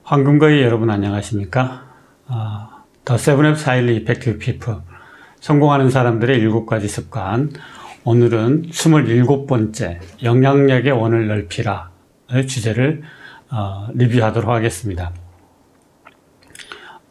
황금거위 여러분 안녕하십니까? The 7 F's Highly Effective People, 성공하는 사람들의 7가지 습관. 오늘은 27번째 영향력의 원을 넓히라의 주제를 리뷰하도록 하겠습니다.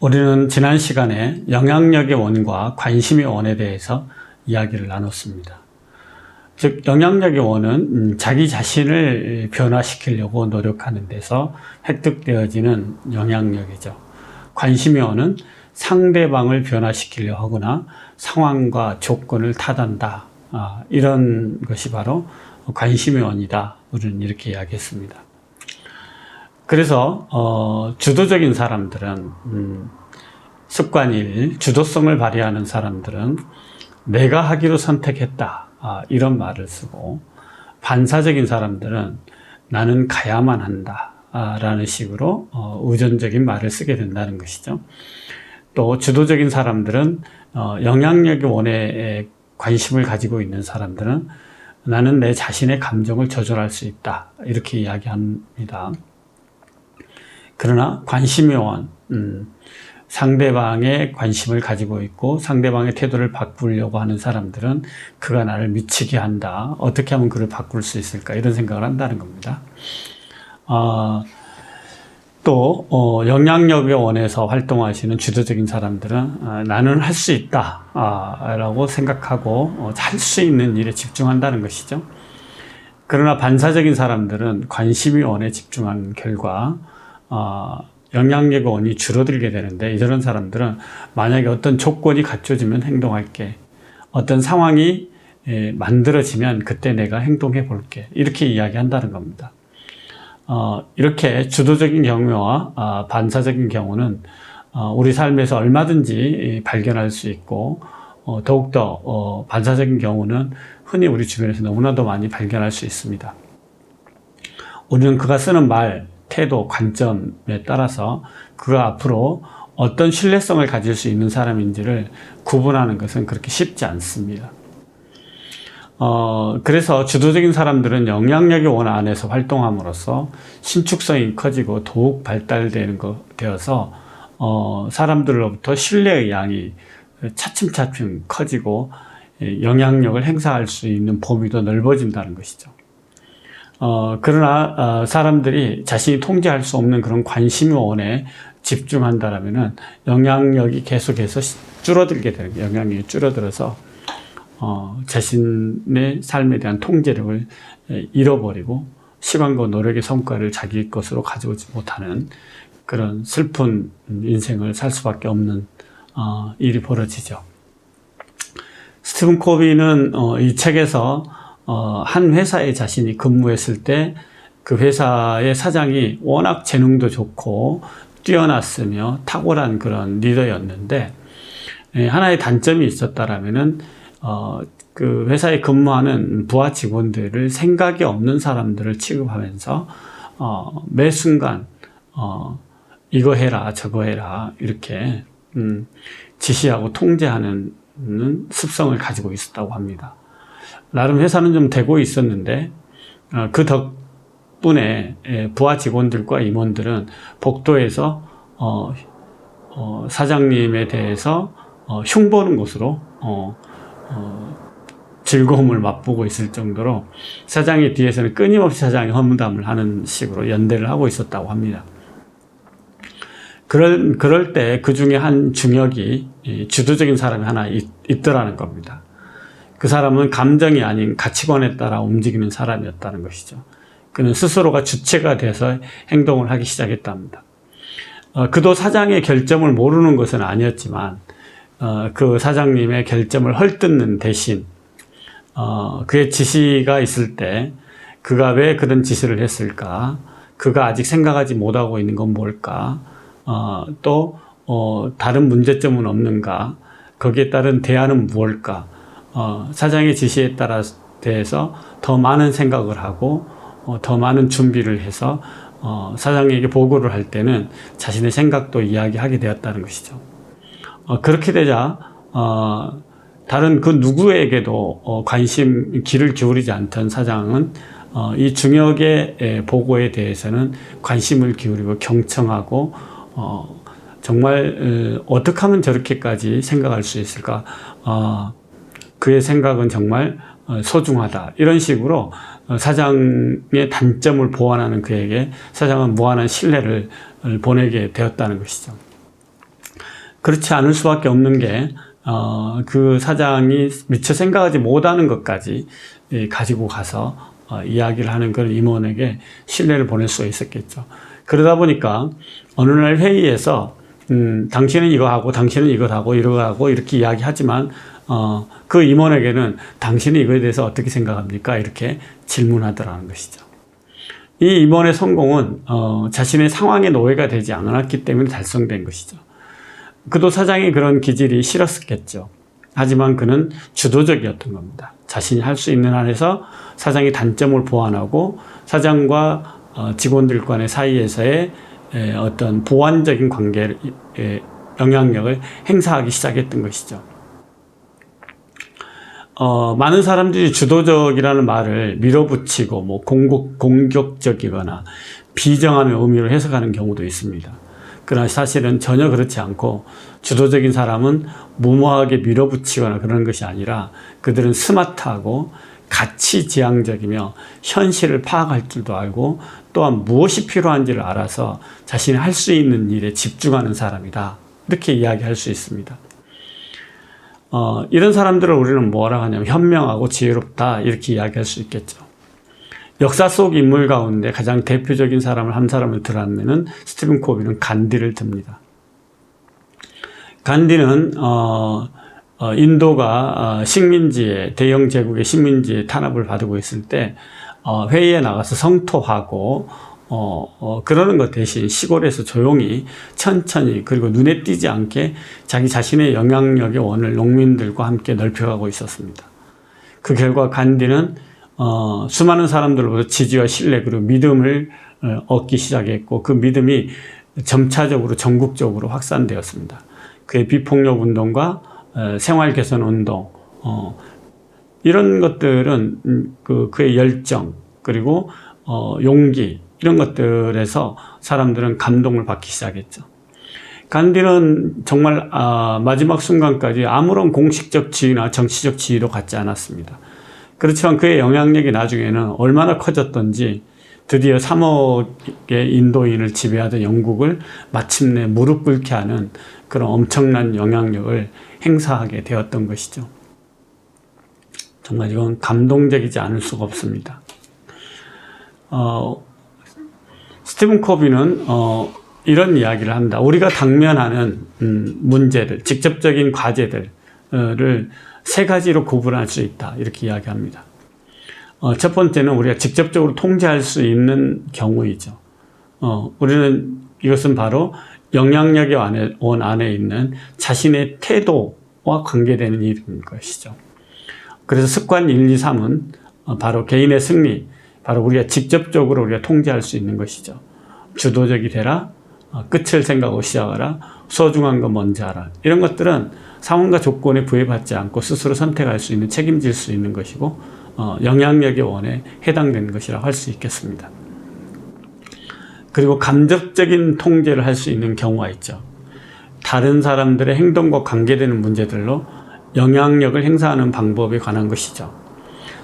우리는 지난 시간에 영향력의 원과 관심의 원에 대해서 이야기를 나눴습니다. 즉, 영향력의 원은 자기 자신을 변화시키려고 노력하는 데서 획득되어지는 영향력이죠. 관심의 원은 상대방을 변화시키려 하거나 상황과 조건을 타단다. 이런 것이 바로 관심의 원이다. 우리는 이렇게 이야기했습니다. 그래서 주도적인 사람들은 습관 1, 주도성을 발휘하는 사람들은 내가 하기로 선택했다. 이런 말을 쓰고, 반사적인 사람들은 나는 가야만 한다. 라는 식으로 의존적인 말을 쓰게 된다는 것이죠. 또 주도적인 사람들은 영향력의 원에 관심을 가지고 있는 사람들은 나는 내 자신의 감정을 조절할 수 있다. 이렇게 이야기합니다. 그러나 관심의 원, 상대방의 관심을 가지고 있고 상대방의 태도를 바꾸려고 하는 사람들은 그가 나를 미치게 한다. 어떻게 하면 그를 바꿀 수 있을까? 이런 생각을 한다는 겁니다. 또 영향력의 원에서 활동하시는 주도적인 사람들은 나는 할 수 있다 라고 생각하고 할 수 있는 일에 집중한다는 것이죠. 그러나 반사적인 사람들은 관심의 원에 집중한 결과 영향력의 원이 줄어들게 되는데, 이런 사람들은 만약에 어떤 조건이 갖춰지면 행동할게, 어떤 상황이 만들어지면 그때 내가 행동해 볼게, 이렇게 이야기한다는 겁니다. 이렇게 주도적인 경우와 반사적인 경우는 우리 삶에서 얼마든지 발견할 수 있고, 더욱더 반사적인 경우는 흔히 우리 주변에서 너무나도 많이 발견할 수 있습니다. 우리는 그가 쓰는 말, 태도, 관점에 따라서 그가 앞으로 어떤 신뢰성을 가질 수 있는 사람인지를 구분하는 것은 그렇게 쉽지 않습니다. 그래서 주도적인 사람들은 영향력의 원 안에서 활동함으로써 신축성이 커지고 더욱 되어서 사람들로부터 신뢰의 양이 차츰차츰 커지고 영향력을 행사할 수 있는 범위도 넓어진다는 것이죠. 그러나 사람들이 자신이 통제할 수 없는 그런 관심의 원에 집중한다라면은 영향력이 계속해서 줄어들게 되는 거예요. 영향력이 줄어들어서 자신의 삶에 대한 통제력을 잃어버리고 시간과 노력의 성과를 자기 것으로 가져오지 못하는 그런 슬픈 인생을 살 수밖에 없는 일이 벌어지죠. 스티븐 코비는 이 책에서 한 회사에 자신이 근무했을 때 그 회사의 사장이 워낙 재능도 좋고 뛰어났으며 탁월한 그런 리더였는데, 하나의 단점이 있었다라면은 그 회사에 근무하는 부하 직원들을 생각이 없는 사람들을 취급하면서 매 순간 이거 해라 저거 해라 이렇게 지시하고 통제하는 습성을 가지고 있었다고 합니다. 나름 회사는 좀 되고 있었는데 그 덕분에 부하 직원들과 임원들은 복도에서 사장님에 대해서 흉보는 것으로 즐거움을 맛보고 있을 정도로 사장의 뒤에서는 끊임없이 사장이 허무담을 하는 식으로 연대를 하고 있었다고 합니다. 그럴 때 그 중에 한 중역이 주도적인 사람이 하나 있더라는 겁니다. 그 사람은 감정이 아닌 가치관에 따라 움직이는 사람이었다는 것이죠. 그는 스스로가 주체가 돼서 행동을 하기 시작했답니다. 그도 사장의 결점을 모르는 것은 아니었지만 그 사장님의 결점을 헐뜯는 대신 그의 지시가 있을 때 그가 왜 그런 지시를 했을까, 그가 아직 생각하지 못하고 있는 건 뭘까, 또 다른 문제점은 없는가, 거기에 따른 대안은 무엇일까, 사장의 지시에 따라 대해서 더 많은 생각을 하고 더 많은 준비를 해서 사장에게 보고를 할 때는 자신의 생각도 이야기하게 되었다는 것이죠. 그렇게 되자 다른 그 누구에게도 귀를 기울이지 않던 사장은 이 중역의 보고에 대해서는 관심을 기울이고 경청하고 정말 어떻게 하면 저렇게까지 생각할 수 있을까? 그의 생각은 정말 소중하다. 이런 식으로 사장의 단점을 보완하는 그에게 사장은 무한한 신뢰를 보내게 되었다는 것이죠. 그렇지 않을 수밖에 없는 게 그 사장이 미처 생각하지 못하는 것까지 가지고 가서 이야기를 하는 그런 임원에게 신뢰를 보낼 수 있었겠죠. 그러다 보니까 어느 날 회의에서 당신은 이거 하고 당신은 이거 하고 이거 하고 이렇게 이야기하지만 그 임원에게는 당신은 이거에 대해서 어떻게 생각합니까? 이렇게 질문하더라는 것이죠. 이 임원의 성공은 자신의 상황의 노예가 되지 않았기 때문에 달성된 것이죠. 그도 사장의 그런 기질이 싫었겠죠. 하지만 그는 주도적이었던 겁니다. 자신이 할 수 있는 한에서 사장의 단점을 보완하고 사장과 직원들 간의 사이에서의 어떤 보완적인 관계의 영향력을 행사하기 시작했던 것이죠. 많은 사람들이 주도적이라는 말을 밀어붙이고 뭐 공격적이거나 비정함의 의미로 해석하는 경우도 있습니다. 그러나 사실은 전혀 그렇지 않고 주도적인 사람은 무모하게 밀어붙이거나 그러는 것이 아니라 그들은 스마트하고 가치지향적이며 현실을 파악할 줄도 알고 또한 무엇이 필요한지를 알아서 자신이 할 수 있는 일에 집중하는 사람이다. 이렇게 이야기할 수 있습니다. 이런 사람들을 우리는 뭐라 하냐면 현명하고 지혜롭다 이렇게 이야기할 수 있겠죠. 역사 속 인물 가운데 가장 대표적인 사람을 한 사람을 들었으면 스티븐 코비는 간디를 듭니다. 간디는 인도가 식민지에 대영 제국의 식민지에 탄압을 받고 있을 때 회의에 나가서 성토하고 그러는 것 대신 시골에서 조용히 천천히 그리고 눈에 띄지 않게 자기 자신의 영향력의 원을 농민들과 함께 넓혀가고 있었습니다. 그 결과 간디는 수많은 사람들로부터 지지와 신뢰 그리고 믿음을 얻기 시작했고 그 믿음이 점차적으로 전국적으로 확산되었습니다. 그의 비폭력 운동과 생활 개선 운동 이런 것들은 그의 열정 그리고 용기 이런 것들에서 사람들은 감동을 받기 시작했죠. 간디는 정말 마지막 순간까지 아무런 공식적 지위나 정치적 지위도 갖지 않았습니다. 그렇지만 그의 영향력이 나중에는 얼마나 커졌던지 드디어 3억의 인도인을 지배하던 영국을 마침내 무릎 꿇게 하는 그런 엄청난 영향력을 행사하게 되었던 것이죠. 정말 이건 감동적이지 않을 수가 없습니다. 스티븐 코비는 이런 이야기를 합니다. 우리가 당면하는 문제들, 직접적인 과제들을 세 가지로 구분할 수 있다. 이렇게 이야기합니다. 첫 번째는 우리가 직접적으로 통제할 수 있는 경우이죠. 우리는 이것은 바로 영향력의 원 안에 있는 자신의 태도와 관계되는 일인 것이죠. 그래서 습관 1, 2, 3은 바로 개인의 승리, 바로 우리가 직접적으로 우리가 통제할 수 있는 것이죠. 주도적이 되라, 끝을 생각하고 시작하라, 소중한 거 먼저 하라. 이런 것들은 상황과 조건에 부여받지 않고 스스로 선택할 수 있는 책임질 수 있는 것이고 영향력의 원에 해당되는 것이라고 할 수 있겠습니다. 그리고 감정적인 통제를 할 수 있는 경우가 있죠. 다른 사람들의 행동과 관계되는 문제들로 영향력을 행사하는 방법에 관한 것이죠.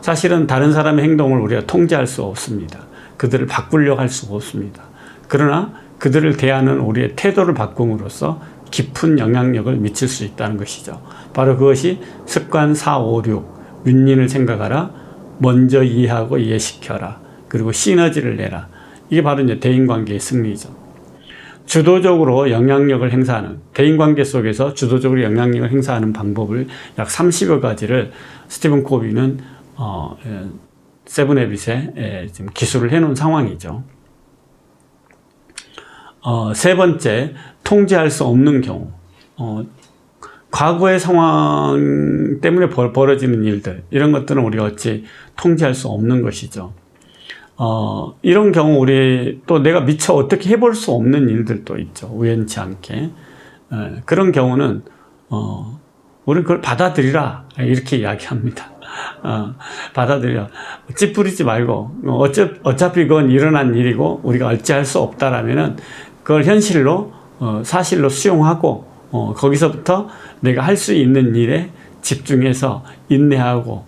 사실은 다른 사람의 행동을 우리가 통제할 수 없습니다. 그들을 바꾸려고 할 수가 없습니다. 그러나 그들을 대하는 우리의 태도를 바꿈으로써 깊은 영향력을 미칠 수 있다는 것이죠. 바로 그것이 습관 4, 5, 6, 윈윈을 생각하라, 먼저 이해하고 이해시켜라, 그리고 시너지를 내라. 이게 바로 이제 대인관계의 승리죠. 주도적으로 영향력을 행사하는, 대인관계 속에서 주도적으로 영향력을 행사하는 방법을 약 30여 가지를 스티븐 코비는 세븐해빗에 지금 기술을 해놓은 상황이죠. 세 번째, 통제할 수 없는 경우. 과거의 상황 때문에 벌어지는 일들, 이런 것들은 우리가 어찌 통제할 수 없는 것이죠. 이런 경우 우리 또 내가 미처 어떻게 해볼 수 없는 일들도 있죠. 우연치 않게. 그런 경우는 우리는 그걸 받아들이라 이렇게 이야기합니다. 받아들여. 찌푸리지 말고 어차피 그건 일어난 일이고 우리가 어찌할 수 없다라면은 그걸 현실로 사실로 수용하고 거기서부터 내가 할 수 있는 일에 집중해서 인내하고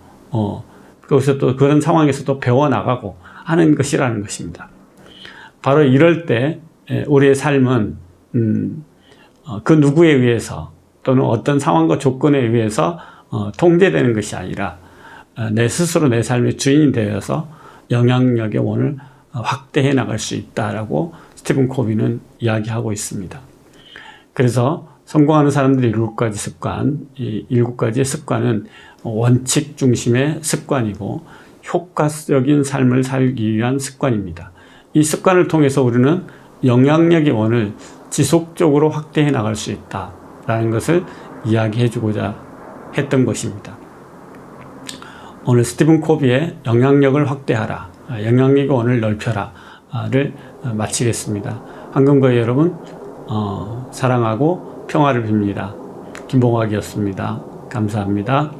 거기서 또 그런 상황에서 또 배워나가고 하는 것이라는 것입니다. 바로 이럴 때 우리의 삶은 그 누구에 의해서 또는 어떤 상황과 조건에 의해서 통제되는 것이 아니라 내 스스로 내 삶의 주인이 되어서 영향력의 원을 확대해 나갈 수 있다라고 스티븐 코비는 이야기하고 있습니다. 그래서 성공하는 사람들의 7가지 습관, 이 7가지의 습관은 원칙 중심의 습관이고 효과적인 삶을 살기 위한 습관입니다. 이 습관을 통해서 우리는 영향력의 원을 지속적으로 확대해 나갈 수 있다라는 것을 이야기해 주고자 했던 것입니다. 오늘 스티븐 코비의 영향력을 확대하라, 영향력의 원을 넓혀라를 마치겠습니다. 황금거의 여러분, 사랑하고 평화를 빕니다. 김봉학이었습니다. 감사합니다.